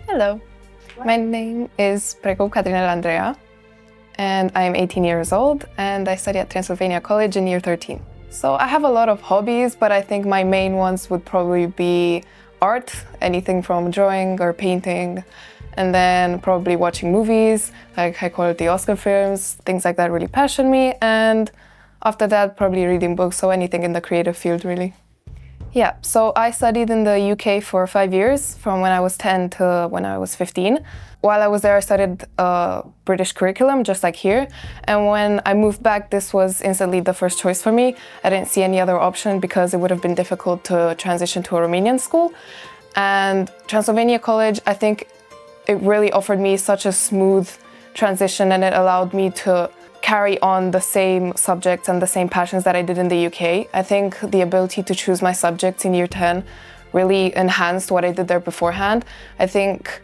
Hello, my name is Precup Catrinel Andreea, and I'm 18 years old, and I study at Transylvania College in year 13. So I have a lot of hobbies, but I think my main ones would probably be art, anything from drawing or painting, and then probably watching movies, like high-quality Oscar films, things like that really passion me, and after that, probably reading books, so anything in the creative field, really. Yeah, so I studied in the UK for 5 years, from when I was 10 to when I was 15. While I was there, I studied a British curriculum, just like here. And when I moved back, this was instantly the first choice for me. I didn't see any other option because it would have been difficult to transition to a Romanian school. And Transylvania College, I think it really offered me such a smooth transition, and it allowed me to carry on the same subjects and the same passions that I did in the UK. I think the ability to choose my subjects in year 10 really enhanced what I did there beforehand. I think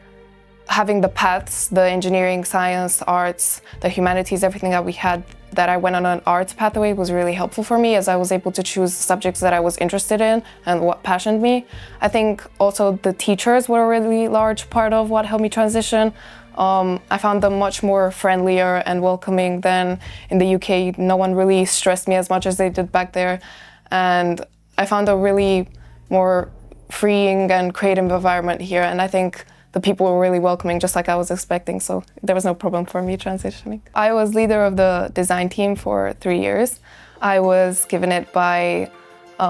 having the paths, the engineering, science, arts, the humanities, everything that we had, that I went on an arts pathway was really helpful for me, as I was able to choose subjects that I was interested in and what passioned me. I think also the teachers were a really large part of what helped me transition. I found them much more friendlier and welcoming than in the UK. No one really stressed me as much as they did back there. And I found a really more freeing and creative environment here. And I think the people were really welcoming, just like I was expecting. So there was no problem for me transitioning. I was leader of the design team for 3 years. I was given it by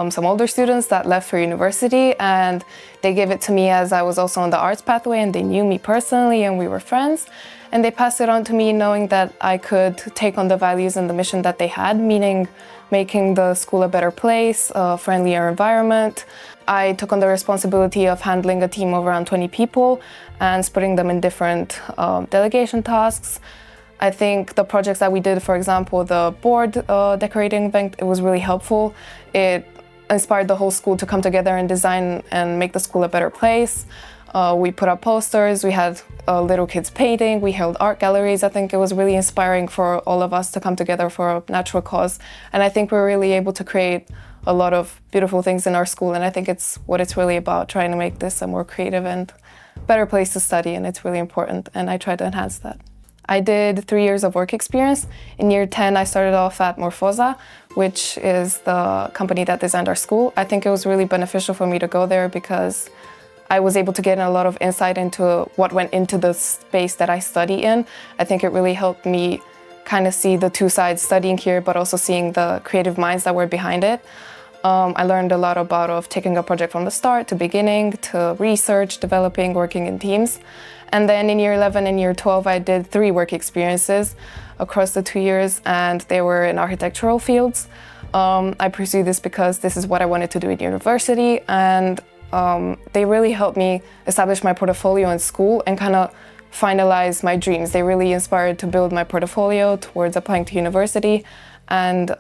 some older students that left for university, and they gave it to me as I was also on the arts pathway, and they knew me personally and we were friends, and they passed it on to me knowing that I could take on the values and the mission that they had, meaning making the school a better place, a friendlier environment. I took on the responsibility of handling a team of around 20 people and splitting them in different delegation tasks. I think the projects that we did, for example, the board decorating event, it was really helpful. It inspired the whole school to come together and design and make the school a better place. We put up posters, we had little kids painting, we held art galleries. I think it was really inspiring for all of us to come together for a natural cause. And I think we're really able to create a lot of beautiful things in our school. And I think it's what it's really about, trying to make this a more creative and better place to study. And it's really important. And I try to enhance that. I did 3 years of work experience. In year 10, I started off at Morfoza, which is the company that designed our school. I think it was really beneficial for me to go there because I was able to get a lot of insight into what went into the space that I study in. I think it really helped me kind of see the two sides, studying here, but also seeing the creative minds that were behind it. I learned a lot about taking a project from the start to beginning, to research, developing, working in teams. And then in year 11 and year 12, I did 3 work experiences across the 2 years, and they were in architectural fields. I pursued this because this is what I wanted to do in university, and they really helped me establish my portfolio in school and kind of finalize my dreams. They really inspired to build my portfolio towards applying to university. And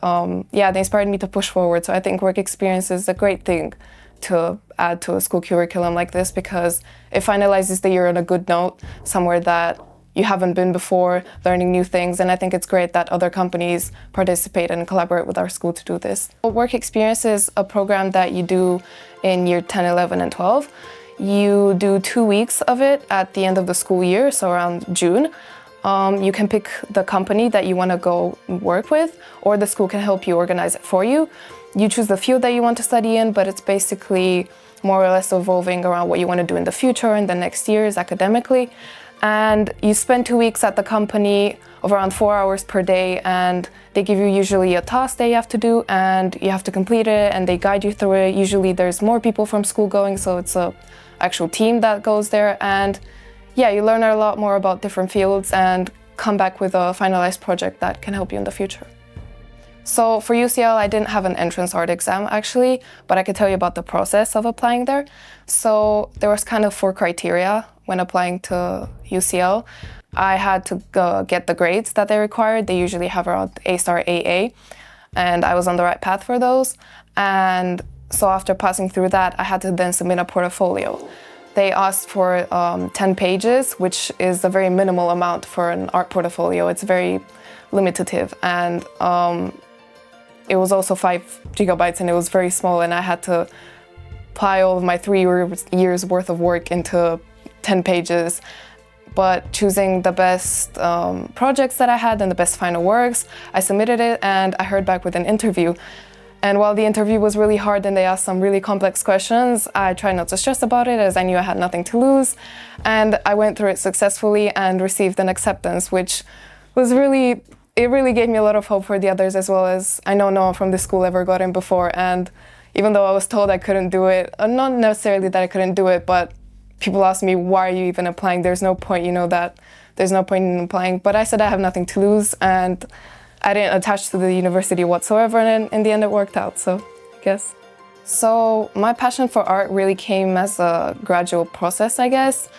yeah, they inspired me to push forward. So I think work experience is a great thing to add to a school curriculum like this, because it finalizes the year on a good note, somewhere that you haven't been before, learning new things. And I think it's great that other companies participate and collaborate with our school to do this. Work experience is a program that you do in year 10, 11, and 12. You do 2 weeks of it at the end of the school year, so around June. You can pick the company that you want to go work with, or the school can help you organize it for you. You choose the field that you want to study in, but it's basically more or less evolving around what you want to do in the future, in the next years, academically. And you spend 2 weeks at the company of around 4 hours per day, and they give you usually a task that you have to do, and you have to complete it, and they guide you through it. Usually there's more people from school going, so it's a actual team that goes there. And yeah, you learn a lot more about different fields and come back with a finalized project that can help you in the future. So for UCL, I didn't have an entrance art exam actually, but I could tell you about the process of applying there. So there was kind of 4 criteria when applying to UCL. I had to get the grades that they required. They usually have around A-star, AA, and I was on the right path for those. And so after passing through that, I had to then submit a portfolio. They asked for 10 pages, which is a very minimal amount for an art portfolio. It's very limitative, and it was also 5 gigabytes, and it was very small, and I had to pile my 3 years worth of work into 10 pages. But choosing the best projects that I had and the best final works, I submitted it and I heard back with an interview. And while the interview was really hard and they asked some really complex questions, I tried not to stress about it as I knew I had nothing to lose. And I went through it successfully and received an acceptance, which was it really gave me a lot of hope for the others, as well as I know no one from the school ever got in before. And even though I was told I couldn't do it, not necessarily that I couldn't do it, but people asked me, why are you even applying? There's no point, that there's no point in applying. But I said I have nothing to lose, and I didn't attach to the university whatsoever, and in the end it worked out, so I guess. So my passion for art really came as a gradual process, I guess.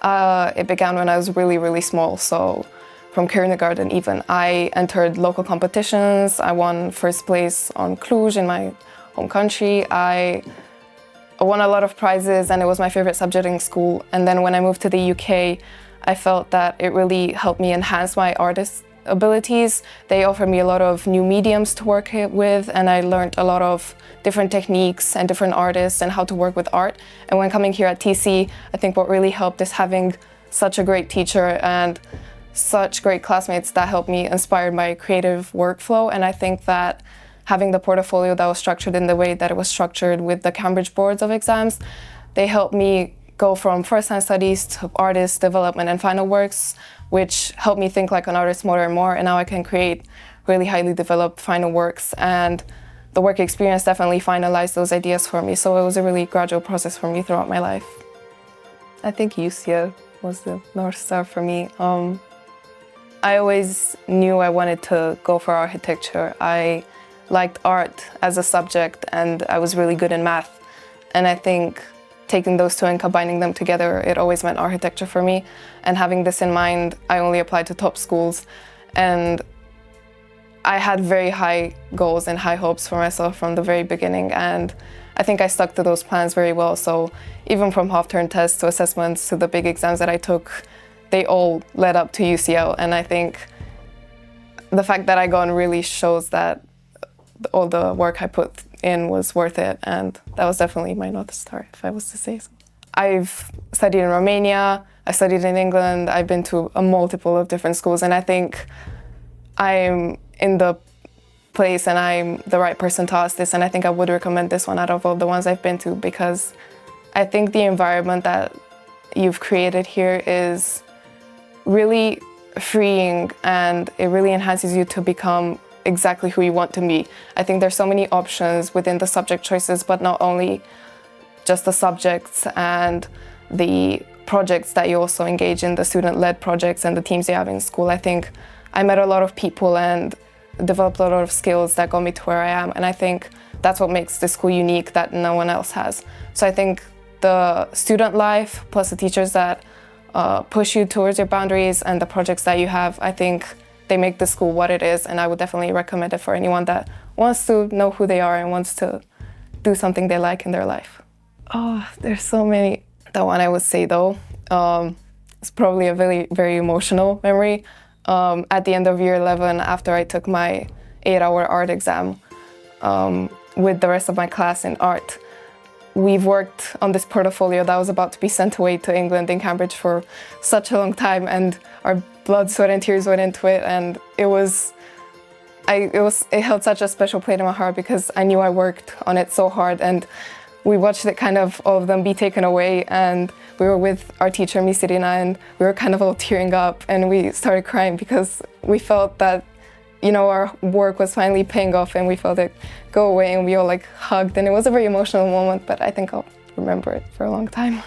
It began when I was really, really small, so from kindergarten even. I entered local competitions, I won first place on Cluj in my home country. I won a lot of prizes and it was my favorite subject in school. And then when I moved to the UK, I felt that it really helped me enhance my artist abilities. They offered me a lot of new mediums to work with, and I learned a lot of different techniques and different artists and how to work with art. And when coming here at TC, I think what really helped is having such a great teacher and such great classmates that helped me inspire my creative workflow. And I think that having the portfolio that was structured in the way that it was structured with the Cambridge boards of exams, they helped me go from first-hand studies to artist development and final works, which helped me think like an artist more and more. And now I can create really highly developed final works. And the work experience definitely finalized those ideas for me. So it was a really gradual process for me throughout my life. I think UCL was the North Star for me. I always knew I wanted to go for architecture. I liked art as a subject and I was really good in math. And I think taking those two and combining them together, it always meant architecture for me. And having this in mind, I only applied to top schools. And I had very high goals and high hopes for myself from the very beginning. And I think I stuck to those plans very well. So even from half-term tests to assessments to the big exams that I took, they all led up to UCL. And I think the fact that I got on really shows that all the work I put in was worth it, and that was definitely my North Star, if I was to say so. I've studied in Romania, I studied in England, I've been to a multiple of different schools, and I think I'm in the place and I'm the right person to ask this, and I think I would recommend this one out of all the ones I've been to, because I think the environment that you've created here is really freeing and it really enhances you to become exactly who you want to be. I think there's so many options within the subject choices, but not only just the subjects and the projects that you also engage in, the student-led projects and the teams you have in school. I think I met a lot of people and developed a lot of skills that got me to where I am. And I think that's what makes the school unique that no one else has. So I think the student life plus the teachers that push you towards your boundaries and the projects that you have, I think they make the school what it is, and I would definitely recommend it for anyone that wants to know who they are and wants to do something they like in their life. Oh, there's so many. The one I would say though, it's probably a very, very emotional memory. At the end of year 11, after I took my 8-hour art exam with the rest of my class in art, we've worked on this portfolio that was about to be sent away to England in Cambridge for such a long time, and our blood, sweat and tears went into it, and it held such a special place in my heart because I knew I worked on it so hard, and we watched it kind of all of them be taken away, and we were with our teacher, Miss Irina, and we were kind of all tearing up and we started crying because we felt that, our work was finally paying off and we felt it go away, and we all hugged, and it was a very emotional moment, but I think I'll remember it for a long time.